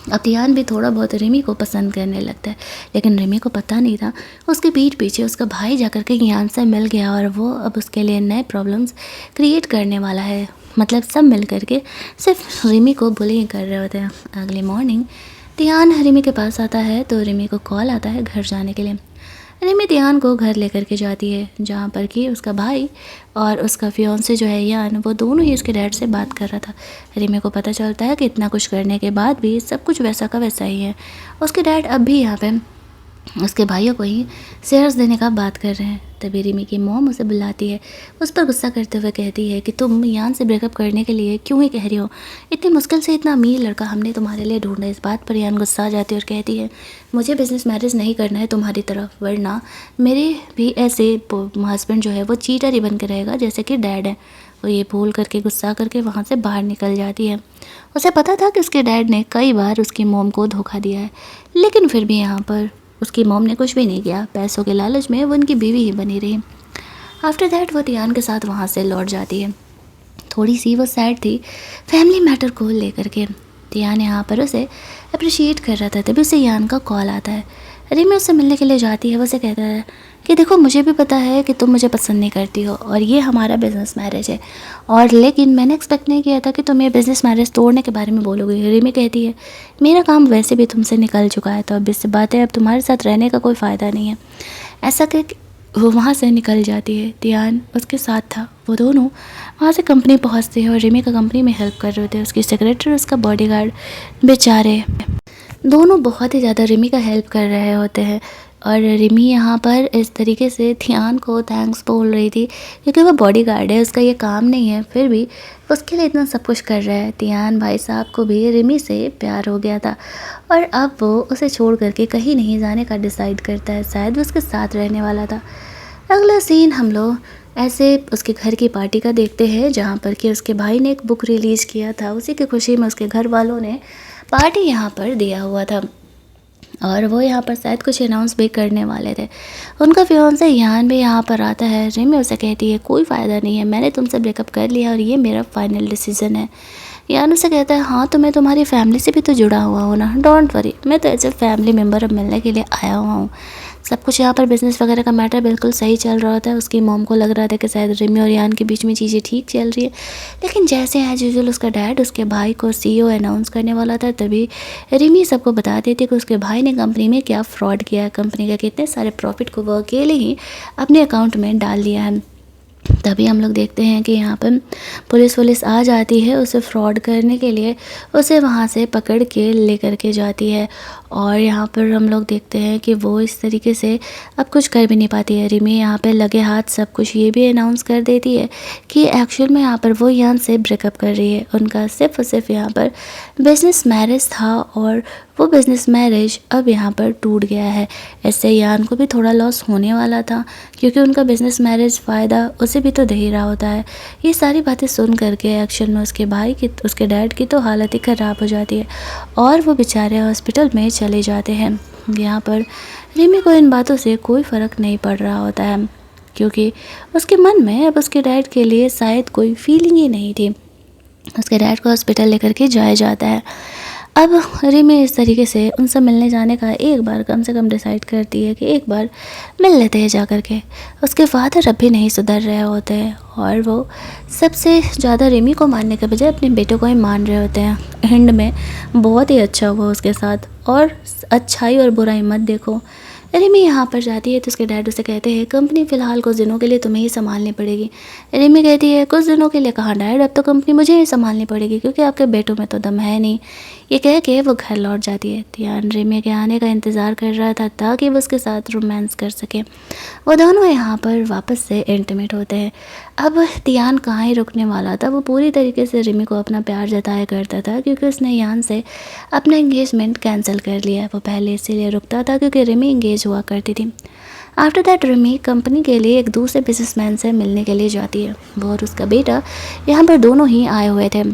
अब तियान भी थोड़ा बहुत रिमी को पसंद करने लगता है। लेकिन रिमी को पता नहीं था उसके पीठ पीछे उसका भाई जाकर के यान से मिल गया और वो अब उसके लिए नए प्रॉब्लम्स क्रिएट करने वाला है। मतलब सब मिल करके सिर्फ रिमी को बुलिंग कर रहे होते हैं। अगली मॉर्निंग तियान रिमी के पास आता है तो रिमी को कॉल आता है घर जाने के लिए। रिमी तियान को घर लेकर के जाती है, जहाँ पर कि उसका भाई और उसका फियांसे जो है यान, वो दोनों ही उसके डैड से बात कर रहा था। रिमी को पता चलता है कि इतना कुछ करने के बाद भी सब कुछ वैसा का वैसा ही है। उसके डैड अब भी यहाँ पे उसके भाइयों को ही शेयर्स देने का बात कर रहे हैं। तभी रिमी की मॉम उसे बुलाती है, उस पर गुस्सा करते हुए कहती है कि तुम यान से ब्रेकअप करने के लिए क्यों ही कह रही हो, इतनी मुश्किल से इतना अमीर लड़का हमने तुम्हारे लिए ढूंढा। इस बात पर यान गुस्सा आ जाती है और कहती है मुझे बिजनेस मैरिज नहीं करना है तुम्हारी तरफ, वरना मेरे भी ऐसे हस्बैंड जो है वो चीटर ही बन के रहेगा जैसे कि डैड है। वो ये भूल करके गुस्सा करके वहाँ से बाहर निकल जाती है। उसे पता था कि उसके डैड ने कई बार उसकी मॉम को धोखा दिया है, लेकिन फिर भी यहाँ पर उसकी मॉम ने कुछ भी नहीं किया, पैसों के लालच में वो उनकी बीवी ही बनी रही। आफ्टर दैट वो तियान के साथ वहाँ से लौट जाती है। थोड़ी सी वो सैड थी फैमिली मैटर को लेकर के। तियान यहाँ पर उसे अप्रिशिएट कर रहा था, तभी उसे यान का कॉल आता है। रिमी उससे मिलने के लिए जाती है। वो उसे कहता है कि देखो मुझे भी पता है कि तुम मुझे पसंद नहीं करती हो और ये हमारा बिज़नेस मैरिज है, और लेकिन मैंने एक्सपेक्ट नहीं किया था कि तुम ये बिज़नेस मैरिज तोड़ने के बारे में बोलोगे। रिमी कहती है मेरा काम वैसे भी तुमसे निकल चुका है, तो अब इससे बात है, अब तुम्हारे साथ रहने का कोई फ़ायदा नहीं है। ऐसा कि वो वहाँ से निकल जाती है। तियान उसके साथ था। वो दोनों वहाँ से कंपनी पहुँचते हैं और रिमी का कंपनी में हेल्प कर रहे होते हैं। उसकी सेक्रेटरी, उसका बॉडीगार्ड, बेचारे दोनों बहुत ही ज़्यादा रिमी का हेल्प कर रहे होते हैं। और रिमी यहाँ पर इस तरीके से तियान को थैंक्स बोल रही थी, क्योंकि वो बॉडीगार्ड है, उसका ये काम नहीं है, फिर भी उसके लिए इतना सब कुछ कर रहा है। तियान भाई साहब को भी रिमी से प्यार हो गया था और अब वो उसे छोड़ करके कहीं नहीं जाने का डिसाइड करता है, शायद वो उसके साथ रहने वाला था। अगला सीन हम लोग ऐसे उसके घर की पार्टी का देखते हैं, जहाँ पर कि उसके भाई ने एक बुक रिलीज़ किया था, उसी की खुशी में उसके घर वालों ने पार्टी यहाँ पर दिया हुआ था और वो यहाँ पर शायद कुछ अनाउंस भी करने वाले थे। उनका फियांसे यान भी यहाँ पर आता है। रिमी उसे कहती है कोई फ़ायदा नहीं है, मैंने तुमसे ब्रेकअप कर लिया और ये मेरा फाइनल डिसीजन है। यान उसे कहता है हाँ तो मैं तुम्हारी फैमिली से भी तो जुड़ा हुआ हूँ ना, डोंट वरी, मैं तो एज ए फैमिली मेम्बर अब मिलने के लिए आया हुआ हूँ। सब कुछ यहाँ पर बिज़नेस वगैरह का मैटर बिल्कुल सही चल रहा होता है। उसकी मॉम को लग रहा था कि शायद रिमी और यान के बीच में चीज़ें ठीक चल रही है, लेकिन जैसे एज यूजुअल उसका डैड उसके भाई को सीईओ अनाउंस करने वाला था, तभी रिमी सबको बता देती कि उसके भाई ने कंपनी में क्या फ्रॉड किया है, कंपनी के कितने सारे प्रॉफिट को वो अकेले ही अपने अकाउंट में डाल लिया है। तभी हम लोग देखते हैं कि यहाँ पर पुलिस आ जाती है उसे फ्रॉड करने के लिए, उसे वहाँ से पकड़ के लेकर के जाती है। और यहाँ पर हम लोग देखते हैं कि वो इस तरीके से अब कुछ कर भी नहीं पाती है। रिमी यहाँ पे लगे हाथ सब कुछ ये भी अनाउंस कर देती है कि एक्चुअल में यहाँ पर वो यान से ब्रेकअप कर रही है। उनका सिर्फ और सिर्फ यहाँ पर बिजनेस मैरिज था और वो बिज़नेस मैरिज अब यहाँ पर टूट गया है। इससे यान को भी थोड़ा लॉस होने वाला था, क्योंकि उनका बिज़नेस मैरिज फ़ायदा उसे भी तो दे ही रहा होता है। ये सारी बातें सुन करके एक्शन में उसके भाई की, उसके डैड की तो हालत ही ख़राब हो जाती है और वो बेचारे हॉस्पिटल में चले जाते हैं। यहाँ पर रिमी को इन बातों से कोई फ़र्क नहीं पड़ रहा होता है, क्योंकि उसके मन में अब उसके डैड के लिए शायद कोई फीलिंग ही नहीं थी। उसके डैड को हॉस्पिटल लेकर के जाया जाता है। अब रिमी इस तरीके से उनसे मिलने जाने का एक बार कम से कम डिसाइड करती है कि एक बार मिल लेते हैं जा कर के। उसके फादर अब भी नहीं सुधर रहे होते हैं और वो सबसे ज़्यादा रिमी को मारने के बजाय अपने बेटे को ही मान रहे होते हैं। एंड में बहुत ही अच्छा हुआ उसके साथ, और अच्छाई और बुराई मत देखो। रिमी यहाँ पर जाती है तो उसके डैड उसे कहते हैं कंपनी फ़िलहाल कुछ दिनों के लिए तुम्हें ही संभालनी पड़ेगी। रिमी कहती है कुछ दिनों के लिए कहाँ डैड, अब तो कंपनी मुझे ही संभालनी पड़ेगी क्योंकि आपके बेटों में तो दम है नहीं। ये कह के वो घर लौट जाती है। तियान रिमी के आने का इंतज़ार कर रहा था ताकि वो उसके साथ रोमांस कर सके। वो दोनों यहाँ पर वापस से इंटीमेट होते हैं। अब तियान कहाँ ही रुकने वाला था, वो पूरी तरीके से रिमी को अपना प्यार जताया करता था क्योंकि उसने यान से अपना एंगेजमेंट कैंसिल कर लिया। वो पहले इसीलिए रुकता था क्योंकि रिमी इंगेज हुआ करती थी। आफ्टर दैट रिमी कंपनी के लिए एक दूसरे बिजनेसमैन से मिलने के लिए जाती है। वो और उसका बेटा यहाँ पर दोनों ही आए हुए थे।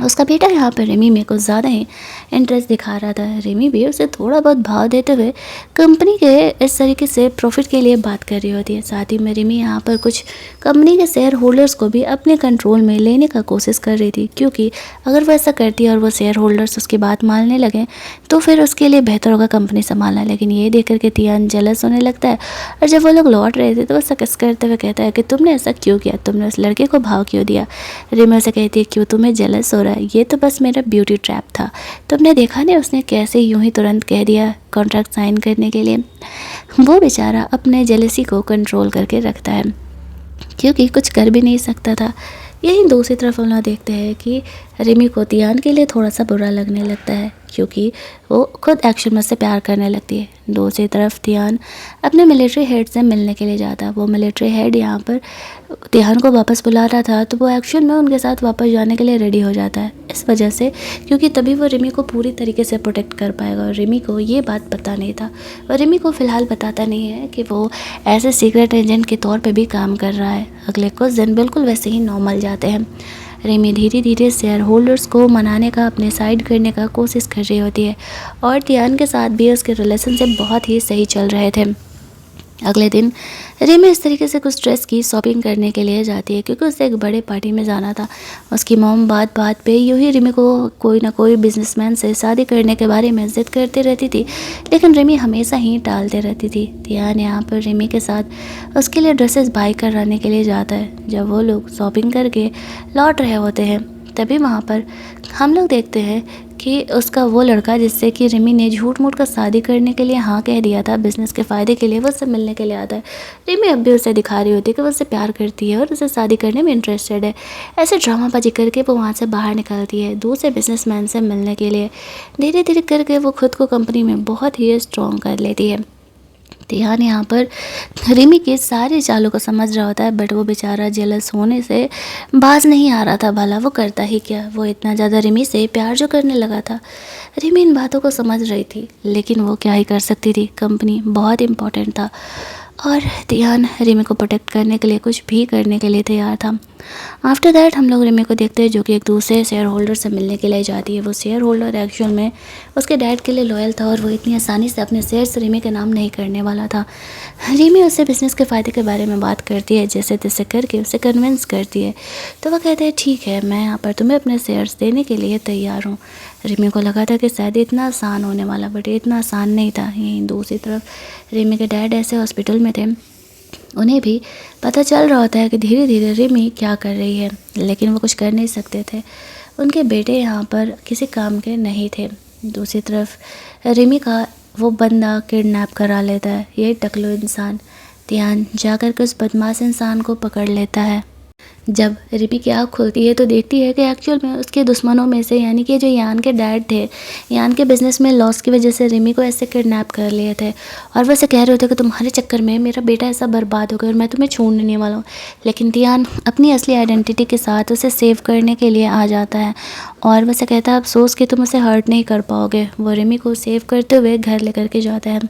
उसका बेटा यहाँ पर रिमी में कुछ ज़्यादा ही इंटरेस्ट दिखा रहा था। रिमी भी उसे थोड़ा बहुत भाव देते हुए कंपनी के इस तरीके से प्रॉफिट के लिए बात कर रही होती है। साथ ही में रिमी यहाँ पर कुछ कंपनी के शेयर होल्डर्स को भी अपने कंट्रोल में लेने का कोशिश कर रही थी, क्योंकि अगर वो ऐसा करती है और वो शेयर होल्डर्स उसकी बात मानने लगे तो फिर उसके लिए बेहतर होगा कंपनी संभालना। लेकिन ये देख कर के तियान जेलस होने लगता है और जब वो लोग लौट रहे थे तो वो सकस करते हुए कहता है कि तुमने ऐसा क्यों किया, तुमने उस लड़के को भाव क्यों दिया। रिमी उसे कहती है क्यों तुम्हें जेलस हो रहा है, ये तो बस मेरा ब्यूटी ट्रैप था, तुमने देखा नहीं उसने कैसे यूं ही तुरंत कह दिया कॉन्ट्रैक्ट साइन करने के लिए। वो बेचारा अपने जेलसी को कंट्रोल करके रखता है क्योंकि कुछ कर भी नहीं सकता था। यही दूसरी तरफ हम लोग देखते हैं कि रिमी को तियान के लिए थोड़ा सा बुरा लगने लगता है क्योंकि वो खुद एक्शन में से प्यार करने लगती है। दूसरी तरफ तियान अपने मिलिट्री हेड से मिलने के लिए जाता है। वो मिलिट्री हेड यहाँ पर तियान को वापस बुला रहा था तो वो एक्शन में उनके साथ वापस जाने के लिए रेडी हो जाता है, इस वजह से क्योंकि तभी वो रिमी को पूरी तरीके से प्रोटेक्ट कर पाएगा। और रिमी को ये बात पता नहीं था, और रिमी को फ़िलहाल बताता नहीं है कि वो ऐसे सीक्रेट एजेंट के तौर पे भी काम कर रहा है। अगले कुछ दिन बिल्कुल वैसे ही नॉर्मल जाते हैं। रिमी धीरे धीरे शेयर होल्डर्स को मनाने का, अपने साइड करने का कोशिश कर रही होती है, और तियान के साथ भी उसके रिलेशनशिप बहुत ही सही चल रहे थे। अगले दिन रिमी इस तरीके से कुछ ड्रेस की शॉपिंग करने के लिए जाती है क्योंकि उसे एक बड़े पार्टी में जाना था। उसकी मॉम बात बात पे यूँ ही रिमी को कोई ना कोई बिजनेसमैन से शादी करने के बारे में जिद करती रहती थी, लेकिन रिमी हमेशा ही टालते रहती थी। तियान यहाँ पर रिमी के साथ उसके लिए ड्रेसेस बाई कराने के लिए जाता है। जब वो लोग शॉपिंग करके लौट रहे होते हैं तभी वहाँ पर हम लोग देखते हैं कि उसका वो लड़का जिससे कि रिमी ने झूठ मूठ का शादी करने के लिए हाँ कह दिया था बिज़नेस के फ़ायदे के लिए, वो उससे मिलने के लिए आता है। रिमी अब भी उसे दिखा रही होती है कि वो उससे प्यार करती है और उसे शादी करने में इंटरेस्टेड है। ऐसे ड्रामाबाजी करके वो वहाँ से बाहर निकलती है दूसरे बिजनेसमैन से मिलने के लिए। धीरे धीरे करके वो खुद को कंपनी में बहुत ही स्ट्रॉन्ग कर लेती है। तियान यहाँ पर रिमी के सारे चालों को समझ रहा होता है, बट वो बेचारा जेलस होने से बाज नहीं आ रहा था। भला वो करता ही क्या, वो इतना ज़्यादा रिमी से प्यार जो करने लगा था। रिमी इन बातों को समझ रही थी लेकिन वो क्या ही कर सकती थी, कंपनी बहुत इम्पोर्टेंट था और तियान रिमी को प्रोटेक्ट करने के लिए कुछ भी करने के लिए तैयार था। आफ्टर दैट हम लोग रिमी को देखते हैं जो कि एक दूसरे शेयर होल्डर से मिलने के लिए जाती है। वो शेयर होल्डर एक्चुअल में उसके डैड के लिए लॉयल था और वो इतनी आसानी से अपने शेयर्स रिमी के नाम नहीं करने वाला था। रिमी उससे बिज़नेस के फ़ायदे के बारे में बात करती है, जैसे तैसे करके उसे कन्विंस करती है। तो वह कहते हैं ठीक है, मैं यहाँ पर तुम्हें अपने शेयर्स देने के लिए तैयार हूँ। रिमी को लगा था कि शायद इतना आसान होने वाला, बट इतना आसान नहीं था। यहीं दूसरी तरफ रिमी के डैड ऐसे हॉस्पिटल में थे, उन्हें भी पता चल रहा होता है कि धीरे धीरे रिमी क्या कर रही है, लेकिन वो कुछ कर नहीं सकते थे। उनके बेटे यहाँ पर किसी काम के नहीं थे। दूसरी तरफ रिमी का वो बंदा किडनैप करा लेता है, ये टकलू इंसान। तियान जाकर के उस बदमाश इंसान को पकड़ लेता है। जब रिमी की आँख खुलती है तो देखती है कि एक्चुअल में उसके दुश्मनों में से, यानी कि जो यान के डैड थे, यान के बिज़नेस में लॉस की वजह से रिमी को ऐसे किडनैप कर लिए थे और वो ऐसे कह रहे होते कि तुम्हारे चक्कर में मेरा बेटा ऐसा बर्बाद हो गया और मैं तुम्हें छोड़ने नहीं वाला हूँ। लेकिन तियान अपनी असली आइडेंटिटी के साथ उसे सेव करने के लिए आ जाता है और वैसे कहता है अफसोस कि तुम उसे हर्ट नहीं कर पाओगे। वो रिमी को सेव करते हुए घर लेकर के जाता है।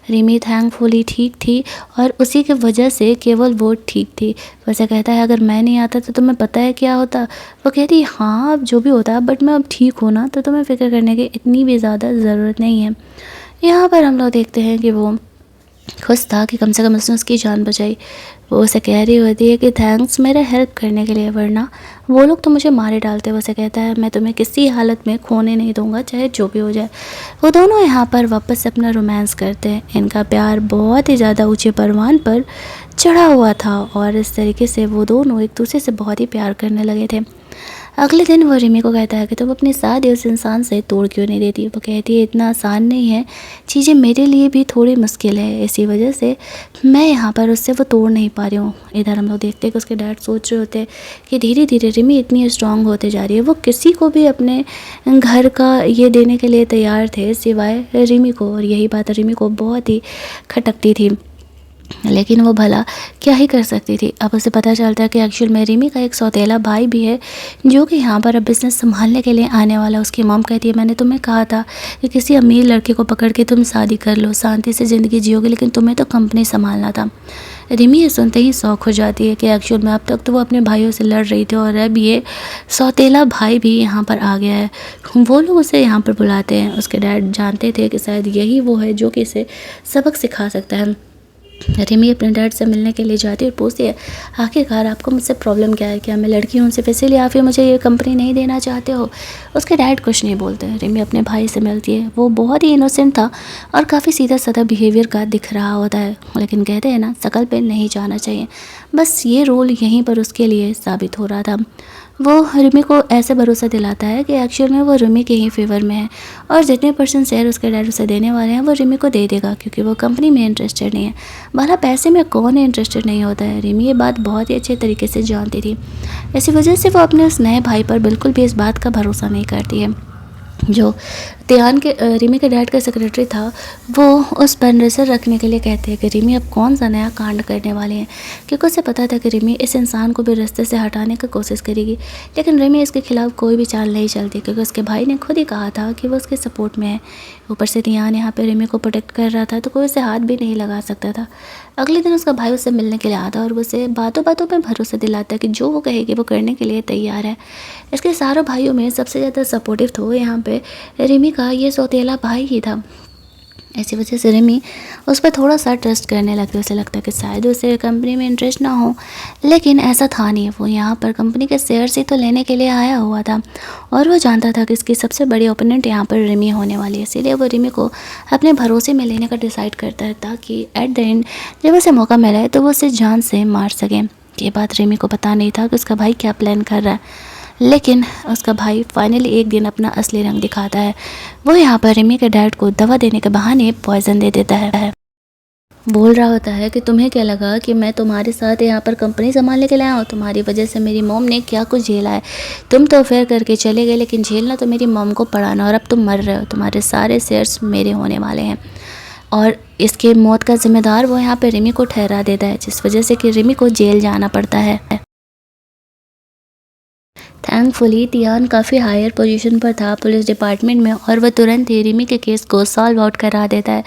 रिमी थैंकफुली ठीक थी और उसी की वजह से केवल वो ठीक थी। वैसे कहता है अगर मैं नहीं आता तो तुम्हें पता है क्या होता। वो कहती हाँ अब जो भी होता है, बट मैं अब ठीक हूँ ना, तो तुम्हें फ़िक्र करने की इतनी भी ज़्यादा ज़रूरत नहीं है। यहाँ पर हम लोग देखते हैं कि वो खुश था कि कम से कम उसने उसकी जान बचाई। वो उसे कह रही होती है कि थैंक्स मेरा हेल्प करने के लिए, वरना वो लोग तो मुझे मारे डालते। वो उसे कहता है मैं तुम्हें किसी हालत में खोने नहीं दूंगा, चाहे जो भी हो जाए। वो दोनों यहाँ पर वापस से अपना रोमांस करते हैं। इनका प्यार बहुत ही ज़्यादा ऊंचे परवान पर चढ़ा हुआ था और इस तरीके से वो दोनों एक दूसरे से बहुत ही प्यार करने लगे थे। अगले दिन वो रिमी को कहता है कि तुम अपनी शादी उस इंसान से तोड़ क्यों नहीं देती। वो कहती है इतना आसान नहीं है, चीज़ें मेरे लिए भी थोड़ी मुश्किल है, इसी वजह से मैं यहाँ पर उससे वो तोड़ नहीं पा रही हूँ। इधर हम लोग देखते हैं कि उसके डैड सोच रहे होते हैं कि धीरे धीरे रिमी इतनी स्ट्रांग होते जा रही है। वो किसी को भी अपने घर का ये देने के लिए तैयार थे सिवाय रिमी को, और यही बात रिमी को बहुत ही खटकती थी। लेकिन वो भला क्या ही कर सकती थी। अब उसे पता चलता है कि एक्चुअल में रिमी का एक सौतेला भाई भी है जो कि यहाँ पर अब बिज़नेस संभालने के लिए आने वाला। उसकी मॉम कहती है मैंने तुम्हें कहा था कि किसी अमीर लड़के को पकड़ के तुम शादी कर लो, शांति से ज़िंदगी जियोगे, लेकिन तुम्हें तो कंपनी संभालना था। रिमी ये सुनते ही शौक हो जाती है कि एक्चुअल में अब तक तो वो अपने भाइयों से लड़ रही थी और अब ये सौतेला भाई भी यहाँ पर आ गया है। वो लोग उसे यहाँ पर बुलाते हैं। उसके डैड जानते थे कि शायद यही वो है जो कि इसे सबक सिखा सकता है। रिमी अपने डैड से मिलने के लिए जाती है और पूछती है आखिरकार आपको मुझसे प्रॉब्लम क्या है, क्या मैं लड़की हूँ सिर्फ इसीलिए आप फिर मुझे ये कंपनी नहीं देना चाहते हो। उसके डैड कुछ नहीं बोलते। रिमी अपने भाई से मिलती है। वो बहुत ही इनोसेंट था और काफ़ी सीधा साधा बिहेवियर का दिख रहा होता है, लेकिन कहते हैं ना शकल पे नहीं जाना चाहिए। बस ये रोल यहीं पर उसके लिए साबित हो रहा था। वो रिमी को ऐसे भरोसा दिलाता है कि एक्चुअल में वो रिमी के ही फेवर में है और जितने % शेयर उसके डैड उसे देने वाले हैं वो रिमी को दे देगा, क्योंकि वो कंपनी में इंटरेस्टेड नहीं है। भला पैसे में कौन इंटरेस्टेड नहीं होता है। रिमी ये बात बहुत ही अच्छे तरीके से जानती थी। इसी वजह से वो अपने उस नए भाई पर बिल्कुल भी इस बात का भरोसा नहीं करती है। जो तियान के रिमी के डैड का सेक्रेटरी था, वो उस पर नज़र रखने के लिए कहते हैं कि रिमी अब कौन सा नया कांड करने वाले हैं, क्योंकि उसे पता था कि रिमी इस इंसान को भी रास्ते से हटाने की कोशिश करेगी। लेकिन रिमी इसके खिलाफ कोई भी चाल नहीं चलती, क्योंकि उसके भाई ने खुद ही कहा था कि वो उसके सपोर्ट में है। ऊपर से तियान यहाँ पे रिमी को प्रोटेक्ट कर रहा था, तो कोई उसे हाथ भी नहीं लगा सकता था। अगले दिन उसका भाई उससे मिलने के लिए आता और उसे बातों बातों में भरोसा दिलाता है कि जो वो कहेगी वो करने के लिए तैयार है। इसके सारों भाइयों में सबसे ज़्यादा सपोर्टिव तो यहाँ पे रिमी का ये सौतेला भाई ही था। इसी वजह से रिमी उस पर थोड़ा सा ट्रस्ट करने लगती है। उसे लगता है कि शायद उसे कंपनी में इंटरेस्ट ना हो, लेकिन ऐसा था नहीं। वो यहाँ पर कंपनी के शेयर्स ही तो लेने के लिए आया हुआ था और वो जानता था कि इसकी सबसे बड़ी ओपोनेंट यहाँ पर रिमी होने वाली है। इसीलिए वो रिमी को अपने भरोसे में लेने का डिसाइड करता है, ताकि एट द एंड जब उसे मौका मिले तो वो उसे जान से मार सके। ये बात रिमी को पता नहीं था कि उसका भाई क्या प्लान कर रहा है, लेकिन उसका भाई फाइनली एक दिन अपना असली रंग दिखाता है। वो यहाँ पर रिमी के डैड को दवा देने के बहाने पॉइजन दे देता है। बोल रहा होता है कि तुम्हें क्या लगा कि मैं तुम्हारे साथ यहाँ पर कंपनी संभालने के लिए आया हूँ। तुम्हारी वजह से मेरी मॉम ने क्या कुछ झेला है। तुम तो अफेयर करके चले गए, लेकिन झेलना तो मेरी मॉम को पड़ा ना, और अब तुम मर रहे हो। तुम्हारे सारे शेयर्स मेरे होने वाले हैं। और इसके मौत का जिम्मेदार वो यहाँ पे रिमी को ठहरा देता है, जिस वजह से कि रिमी को जेल जाना पड़ता है। थैंकफुली तियान काफ़ी हायर पोजीशन पर था पुलिस डिपार्टमेंट में, और वह तुरंत ही रिमी के केस को सॉल्व आउट करा देता है।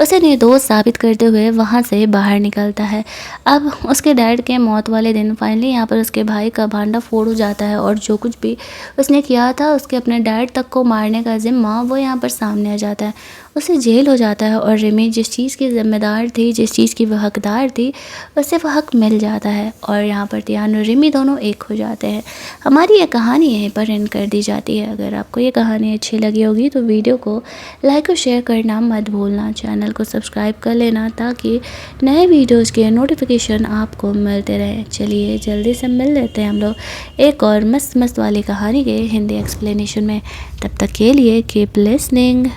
उसे निर्दोष साबित करते हुए वहाँ से बाहर निकलता है। अब उसके डैड के मौत वाले दिन फाइनली यहाँ पर उसके भाई का भांडा फोड़ हो जाता है, और जो कुछ भी उसने किया था उसके अपने डैड तक को मारने का जिम्मा वो यहाँ पर सामने आ जाता है। उसे जेल हो जाता है और रिमी जिस चीज़ की जिम्मेदार थी, जिस चीज़ की वह हकदार थी, उसे वह हक मिल जाता है। और यहाँ पर तियान और रिमी दोनों एक हो जाते हैं। हमारी ये कहानी यहीं पर एंड कर दी जाती है। अगर आपको ये कहानी अच्छी लगी होगी तो वीडियो को लाइक और शेयर करना मत भूलना। चैनल को सब्सक्राइब कर लेना ताकि नए वीडियोज़ के नोटिफिकेशन आपको मिलते रहे। चलिए जल्दी से मिल लेते हैं हम लोग एक और मस्त मस्त वाली कहानी के हिंदी एक्सप्लेनेशन में। तब तक के लिए कीप लिसनिंग।